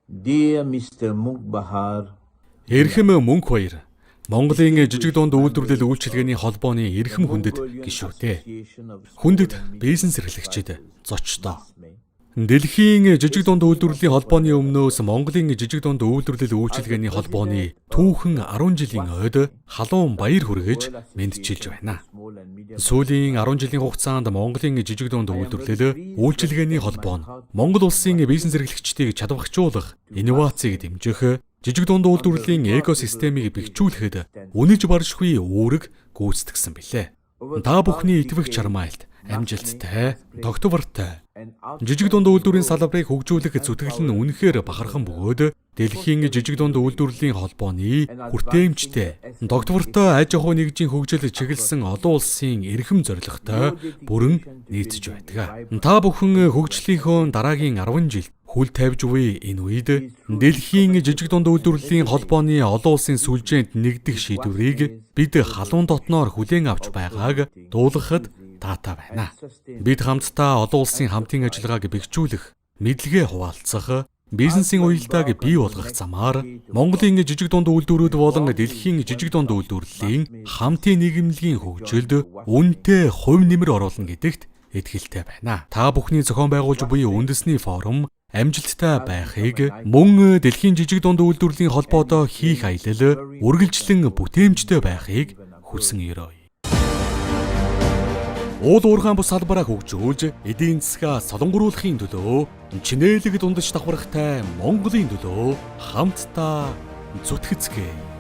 Dear Mr. Mugbahar, Эрхэм мөнх баяр. Монголын жижиг дунд үйлдвэрлэл үйлчилгээний холбооны эрхэм хүндэт гишүүтэй. Хүндэт бизнес эрхлэгчид зочдоо. Дэлхийн жижиг дунд үйлдвэрлэлийн холбооны өмнөөс Монголын жижиг дунд үйлдвэрлэл үйлчилгээний холбооны түүхэн 10 жилийн ойд халуун баяр хүргэж мэдчилж байна. Сүүлийн 10 жилийн хугацаанд Монголын жижиг дунд үйлдвэрлэл үйлчилгээний холбоо нь Монгол улсын бизнес эрхлэгчдийг чадвархжуулах, инновацийг дэмжих, жижиг дунд үйлдвэрлэлийн экосистемийг бэхжүүлэхэд үнэж баршгүй үүрэг гүйцэтгсэн билээ. Та бүхний итгэвч чармайлт, амжилттай, тогтвортой. Жижиг дунд үйлдвэрийн салбарыг хөгжүүлэх зүтгэл нь үнэхээр бахархан бөгөөд дэлхийн жижиг дунд үйлдвэрлэлийн холбооны хүртээмжтэй, тогтвортой аж ахуй нэгжийн хөгжил чиглэсэн олон улсын эрхэм зорилготой бүрэн нийцэж байдаг. Та бүхэн хөгжлийнхөө дараагийн 10 жил хүл тавьж буй энэ үед дэлхийн жижиг дунд үйлдвэрлэлийн холбооны олон улсын сүлжээнд нэгдэх шийдвэрийг бид халуун дотноор хүлээн авч байгааг дуулгахад таатай байна. Бид хамтдаа олон улсын хамтын ажиллагааг бэхжүүлэх, мэдлэгээ хуваалцах, бизнесийн уялдааг бий болгох замаар Монголын жижиг дунд үйлдвэрүүд болон дэлхийн жижиг дунд үйлдвэрлэлийн хамтын нийгэмлэгийн хөгжилд үнэтэй хувь нэмэр оруулна гэдэгт итгэлтэй байна. Та бүхний зохион байгуулж буй үндэсний форум амжилттай байхыг, мөн дэлхийн жижиг дунд үйлдвэрлэлийн холбоодоо хийх аялал үргэлжлэн бүтээмжтэй байхыг хүсэн ерөөе. Уул уурхайн бус салбараа хөгжүүлж, эдийн засгаа солонгоруулахын төлөө, чинээлэг дундаж давхархтай Монголын төлөө хамтдаа зүтгэцгээе.